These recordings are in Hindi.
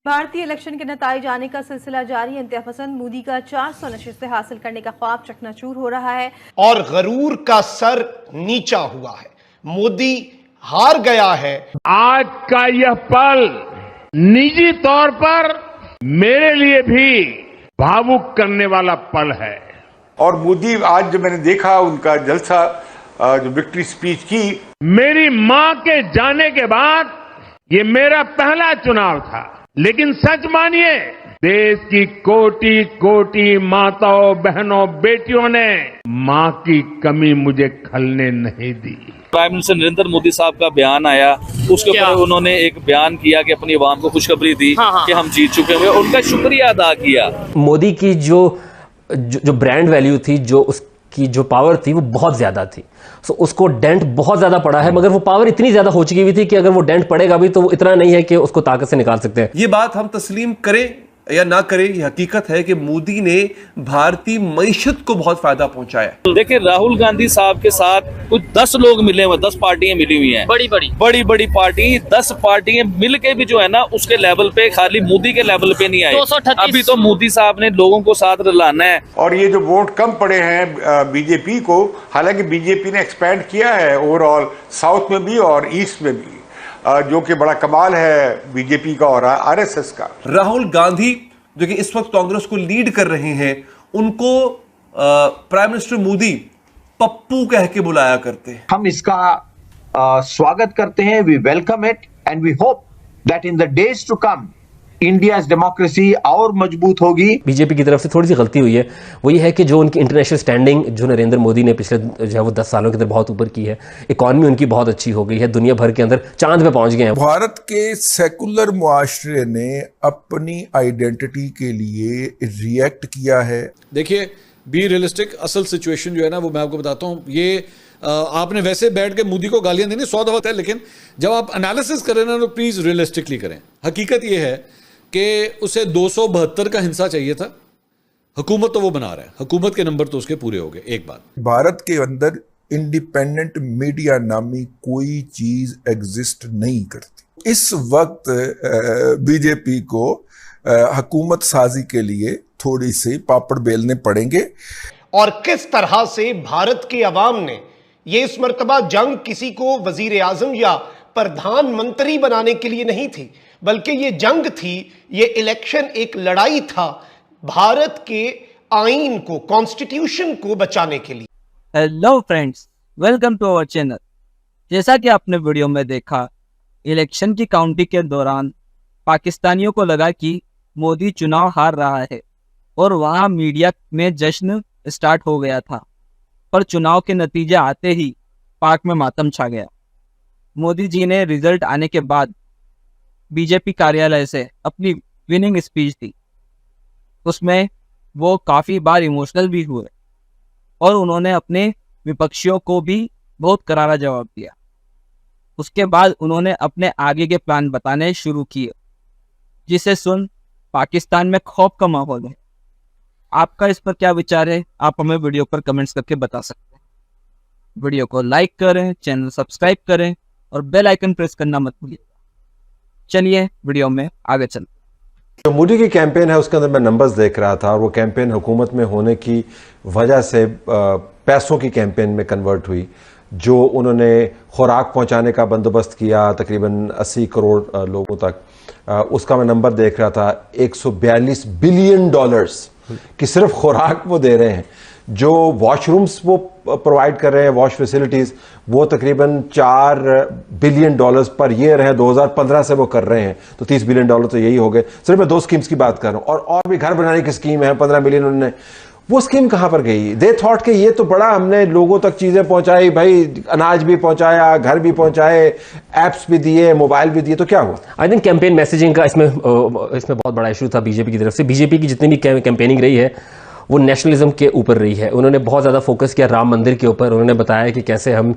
भारतीय इलेक्शन के नतीजे आने का सिलसिला जारी। इंतहा पसंद मोदी का 400 नशिस्तें हासिल करने का ख्वाब चकनाचूर हो रहा है और गरूर का सर नीचा हुआ है। मोदी हार गया है। आज का यह पल निजी तौर पर मेरे लिए भी भावुक करने वाला पल है। और मोदी आज जब मैंने देखा उनका जलसा, जो विक्ट्री स्पीच की, मेरी मां के जाने के बाद ये मेरा पहला चुनाव था, लेकिन सच मानिए देश की कोटि कोटि माताओं, बहनों, बेटियों ने मां की कमी मुझे खलने नहीं दी। प्राइम मिनिस्टर नरेंद्र मोदी साहब का बयान आया, उसके ऊपर उन्होंने एक बयान किया कि अपनी आवाम को खुशखबरी दी कि हम जीत चुके हुए, उनका शुक्रिया अदा किया। मोदी की जो ब्रांड वैल्यू थी, जो उसकी जो पावर थी, वो बहुत ज्यादा थी। सो उसको डेंट बहुत ज्यादा पड़ा है, मगर वो पावर इतनी ज्यादा हो चुकी हुई थी कि अगर वो डेंट पड़ेगा भी तो वो इतना नहीं है कि उसको ताकत से निकाल सकते हैं। ये बात हम तस्लीम करें या ना करें, ये हकीकत है कि मोदी ने भारतीय मईशत को बहुत फायदा पहुंचाया। देखिए, राहुल गांधी साहब के साथ कुछ 10 लोग मिले हुए, 10 पार्टियां मिली हुई हैं, बड़ी पार्टी, 10 पार्टियां मिल के भी जो है ना उसके लेवल पे, खाली मोदी के लेवल पे नहीं आए। अभी तो मोदी साहब ने लोगों को साथ लाना है। और ये जो वोट कम पड़े हैं बीजेपी को, हालांकि बीजेपी ने एक्सपैंड किया है ओवरऑल साउथ में भी और ईस्ट में भी, जो कि बड़ा कमाल है बीजेपी का और आरएसएस का। राहुल गांधी जो कि इस वक्त कांग्रेस को लीड कर रहे हैं, उनको प्राइम मिनिस्टर मोदी पप्पू कह के बुलाया करते हैं। हम इसका स्वागत करते हैं। We welcome it and we hope that in the days to come India's democracy और मजबूत होगी। बीजेपी की तरफ से थोड़ी सी गलती हुई है, वो ये है कि जो उनकी इंटरनेशनल स्टैंडिंग जो नरेंद्र मोदी ने पिछले जो है वो 10 सालों के अंदर बहुत ऊपर की है, इकॉनमी उनकी बहुत अच्छी हो गई है, दुनिया भर के अंदर चांद पे पहुंच गए हैं। भारत के सेकुलर मुआशरे ने अपनी आइडेंटिटी के लिए रिएक्ट किया है। देखिए, बी रियलिस्टिक, असल सिचुएशन जो है ना वो मैं आपको बताता हूँ। ये आपने वैसे बैठ के मोदी को गालियां देनी 100 दफा है, लेकिन जब आप एनालिसिस करें ना तो प्लीज रियलिस्टिकली करें। हकीकत ये है कि उसे 272 का हिस्सा चाहिए था। हुकूमत तो वो बना रहा है, हुकूमत के नंबर तो उसके पूरे हो गए। एक बात, भारत के अंदर इंडिपेंडेंट मीडिया नामी कोई चीज एग्जिस्ट नहीं करती। इस वक्त बीजेपी को हुकूमत साजी के लिए थोड़ी सी पापड़ बेलने पड़ेंगे। और किस तरह से भारत के अवाम ने ये इस मर्तबा जंग किसी को वजीर आजम या प्रधानमंत्री बनाने के लिए नहीं थी, बल्कि ये जंग थी, ये इलेक्शन एक लड़ाई था भारत के आईन को, कॉन्स्टिट्यूशन को बचाने के लिए। Hello friends, welcome to our channel. जैसा कि आपने वीडियो में देखा, इलेक्शन की काउंटिंग के दौरान पाकिस्तानियों को लगा कि मोदी चुनाव हार रहा है और वहां मीडिया में जश्न स्टार्ट हो गया था, पर चुनाव के नतीजे आते ही पाक में मातम छा गया। मोदी जी ने रिजल्ट आने के बाद बीजेपी कार्यालय से अपनी विनिंग स्पीच दी। उसमें वो काफ़ी बार इमोशनल भी हुए और उन्होंने अपने विपक्षियों को भी बहुत करारा जवाब दिया। उसके बाद उन्होंने अपने आगे के प्लान बताने शुरू किए, जिसे सुन पाकिस्तान में खौफ का माहौल है। आपका इस पर क्या विचार है, आप हमें वीडियो पर कमेंट्स करके बता सकते हैं। वीडियो को लाइक करें, चैनल सब्सक्राइब करें और बेल आइकन प्रेस करना मत भूलिए। चलिए वीडियो में आगे चलते। जो मोदी की कैंपेन है उसके अंदर मैं नंबर्स देख रहा था, और वो कैंपेन हुकूमत में होने की वजह से पैसों की कैंपेन में कन्वर्ट हुई। जो उन्होंने खुराक पहुंचाने का बंदोबस्त किया तकरीबन 80 करोड़ लोगों तक, उसका मैं नंबर देख रहा था, $142 बिलियन कि सिर्फ खुराक वो दे रहे हैं। जो वॉशरूम्स वो प्रोवाइड कर रहे हैं, वॉश फैसिलिटीज़, वो तकरीबन $4 बिलियन पर ईयर है। 2015 से वो कर रहे हैं, तो $30 बिलियन तो यही हो गए। सिर्फ मैं 2 स्कीम्स की बात कर रहा हूँ, और भी घर बनाने की स्कीम है, 15 बिलियन उन्होंने। वो स्कीम कहाँ पर गई? दे थॉट कि ये तो बड़ा हमने लोगों तक चीज़ें पहुँचाई, भाई अनाज भी पहुँचाया, घर भी पहुँचाए, ऐप्स भी दिए, मोबाइल भी दिए, तो क्या हुआ? आई थिंक कैंपेन मैसेजिंग का इसमें बहुत बड़ा इशू था बीजेपी की तरफ से। बीजेपी की जितनी भी कैंपेनिंग रही है वो नेशनलिज्म के ऊपर रही है। उन्होंने बहुत ज़्यादा फोकस किया राम मंदिर के ऊपर। उन्होंने बताया कि कैसे हम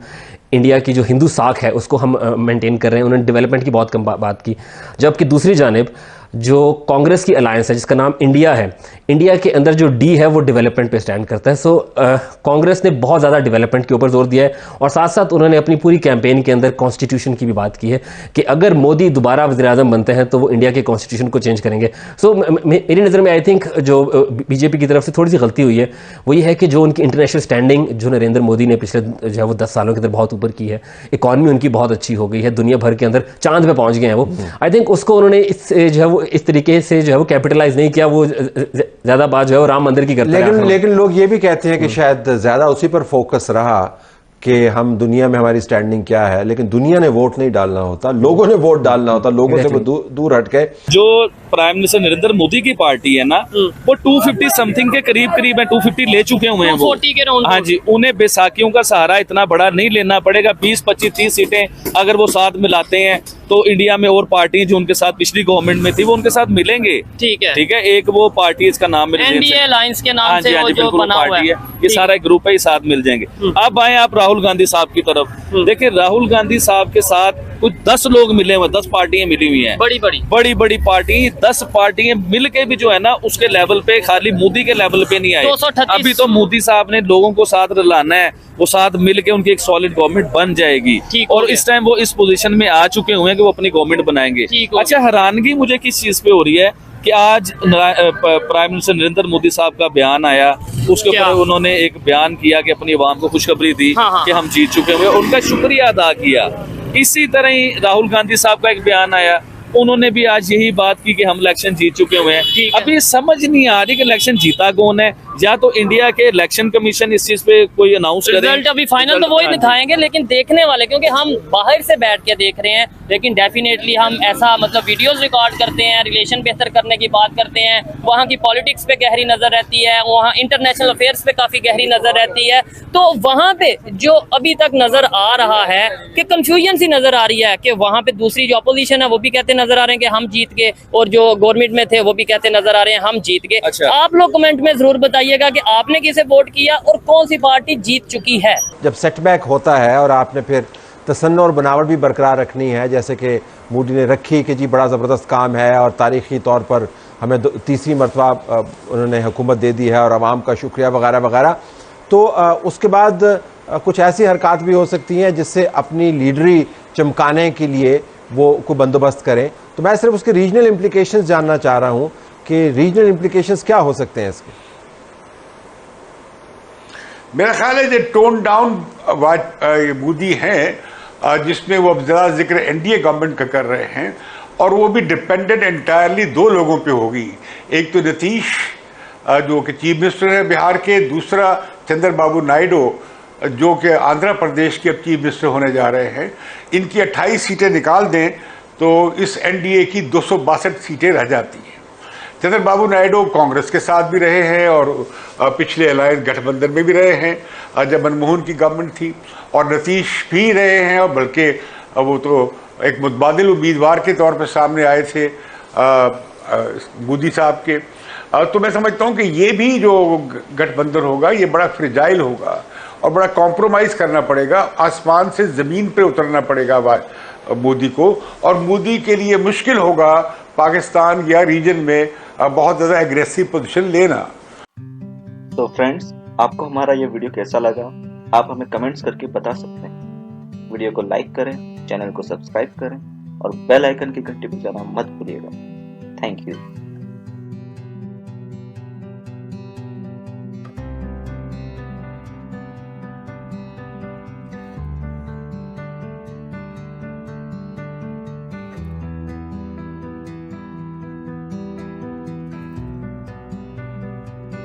इंडिया की जो हिंदू साख है उसको हम मेंटेन कर रहे हैं। उन्होंने डेवलपमेंट की बहुत कम बात की। जबकि दूसरी जानिब जो कांग्रेस की अलायंस है जिसका नाम इंडिया है, इंडिया के अंदर जो डी है वो डेवलपमेंट पे स्टैंड करता है। सो कांग्रेस ने बहुत ज़्यादा डेवलपमेंट के ऊपर जोर दिया है और साथ साथ उन्होंने अपनी पूरी कैंपेन के अंदर कॉन्स्टिट्यूशन की भी बात की है कि अगर मोदी दोबारा वज़ीर-ए-आज़म बनते हैं तो वो इंडिया के कॉन्स्टिट्यूशन को चेंज करेंगे। सो मेरी नज़र में आई थिंक जो बीजेपी की तरफ से थोड़ी सी गलती हुई है वो ये है कि जो उनकी इंटरनेशनल स्टैंडिंग जो नरेंद्र मोदी ने पिछले जो है वो 10 सालों के अंदर बहुत ऊपर की है, इकॉनमी उनकी बहुत अच्छी हो गई है, दुनिया भर के अंदर चांद पे पहुंच गए हैं वो। आई थिंक उसको उन्होंने इस जो है वो इस तरीके से जो है वो कैपिटलाइज नहीं किया, वो ज़्यादा बात जो है वो राम मंदिर की करते हैं। लेकिन लोग ये भी कहते हैं कि शायद ज्यादा उसी पर फोकस रहा कि हम दुनिया में हमारी स्टैंडिंग क्या है, लेकिन दुनिया ने वोट नहीं डालना होता, लोगों ने वोट डालना होता, लोगों से वो दूर हट गए। जो प्राइम मिनिस्टर नरेंद्र मोदी की पार्टी है ना, वो 250 समथिंग के करीब है, 250 ले चुके हुए हैं वो। 240 के राउंड। हाँ जी, उन्हें बैसाखियों का सहारा इतना बड़ा नहीं लेना पड़ेगा। 20, 25, 30 सीटें अगर वो साथ मिलाते हैं तो इंडिया में और पार्टी जो उनके साथ पिछली गवर्नमेंट में थी वो उनके साथ मिलेंगे। ठीक है। एक वो पार्टी, इसका नाम एनडीए अलायंस के नाम से वो जो बना हुआ है, ये सारा ग्रुप है, ये साथ मिल जाएंगे। अब आए आप राहुल गांधी साहब की तरफ। देखिए, राहुल गांधी साहब के साथ कुछ 10 लोग मिले हुए, 10 पार्टियां मिली हुई हैं, बड़ी पार्टी। 10 पार्टियां मिल के भी जो है ना उसके लेवल पे, खाली मोदी के लेवल पे नहीं आए। अभी तो मोदी साहब ने लोगों को साथ लाना है, वो साथ मिल के उनकी एक सॉलिड गवर्नमेंट बन जाएगी और इस टाइम वो इस पोजीशन में आ चुके हुए हैं कि वो अपनी गवर्नमेंट बनाएंगे। अच्छा, हैरानगी मुझे किस चीज पे हो रही है कि आज प्राइम मिनिस्टर नरेंद्र मोदी साहब का बयान आया, उसके ऊपर उन्होंने एक बयान किया कि अपनी आवाम को खुशखबरी दी कि हम जीत चुके हुए, उनका शुक्रिया अदा किया। इसी तरह ही राहुल गांधी साहब का एक बयान आया, उन्होंने भी आज यही बात की कि हम इलेक्शन जीत चुके हुए हैं। अभी समझ नहीं आ रही कि इलेक्शन जीता कौन है। या तो इंडिया के इलेक्शन कमीशन इस चीज पे कोई अनाउंस करे, रिजल्ट अभी फाइनल तो वही दिखाएंगे, लेकिन देखने वाले, क्योंकि हम बाहर से बैठ के देख रहे हैं, लेकिन डेफिनेटली हम ऐसा मतलब वीडियोस रिकॉर्ड करते हैं, रिलेशन बेहतर करने की बात करते हैं, वहाँ की पॉलिटिक्स पे गहरी नजर रहती है, वहाँ इंटरनेशनल अफेयर्स पे काफी गहरी नजर रहती है। तो वहाँ पे जो अभी तक नजर आ रहा है कि कंफ्यूजन सी नजर आ रही है कि वहाँ पे दूसरी जो अपोजिशन है वो भी कहते नजर आ रहे हैं कि हम जीत गए, और जो गवर्नमेंट में थे वो भी कहते नजर आ रहे हैं हम जीत गए। अच्छा। आप लोग कमेंट में जरूर बताइएगा कि आपने किसे वोट किया और कौन सी पार्टी जीत चुकी है। जब सेटबैक होता है और आपने फिर तसन्नो और बनावट भी बरकरार रखनी है, जैसे कि मोदी ने रखी कि जी बड़ा ज़बरदस्त काम है और तारीख़ी तौर पर हमें तीसरी मरतबा उन्होंने हुकूमत दे दी है और आवाम का शुक्रिया वगैरह वगैरह, तो उसके बाद कुछ ऐसी हरकत भी हो सकती हैं जिससे अपनी लीडरी चमकाने के लिए वो कोई बंदोबस्त करें। तो मैं सिर्फ उसके रीजनल इम्प्लीकेशंस जानना चाह रहा हूँ कि रीजनल इम्प्लीकेशंस क्या हो सकते हैं इसके। मेरा ख्याल है जो टोन डाउन मोदी हैं, जिसमें वो अब ज़्यादा जिक्र एनडीए गवर्नमेंट का कर रहे हैं, और वो भी डिपेंडेंट एंटायरली 2 लोगों पे होगी। एक तो नीतीश जो कि चीफ मिनिस्टर है बिहार के, दूसरा चंद्रबाबू नायडू जो कि आंध्र प्रदेश के अब चीफ मिनिस्टर होने जा रहे हैं। इनकी 28 सीटें निकाल दें तो इस एनडीए की 262 सीटें रह जाती हैं। चंद्रबाबू नायडू कांग्रेस के साथ भी रहे हैं और पिछले अलायंस गठबंधन में भी रहे हैं जब मनमोहन की गवर्नमेंट थी, और नीतीश भी रहे हैं, और बल्कि वो तो एक मुतबादिल उम्मीदवार के तौर पर सामने आए थे मोदी साहब के। तो मैं समझता हूँ कि ये भी जो गठबंधन होगा ये बड़ा फ्रिजाइल होगा और बड़ा कॉम्प्रोमाइज़ करना पड़ेगा, आसमान से ज़मीन पर उतरना पड़ेगा मोदी को, और मोदी के लिए मुश्किल होगा पाकिस्तान या रीजन में बहुत ज़्यादा एग्रेसिव पोजीशन लेना। तो फ्रेंड्स, आपको हमारा ये वीडियो कैसा लगा आप हमें कमेंट्स करके बता सकते हैं। वीडियो को लाइक करें, चैनल को सब्सक्राइब करें और बेल आइकन की घंटी बजाना मत भूलिएगा। Thank you.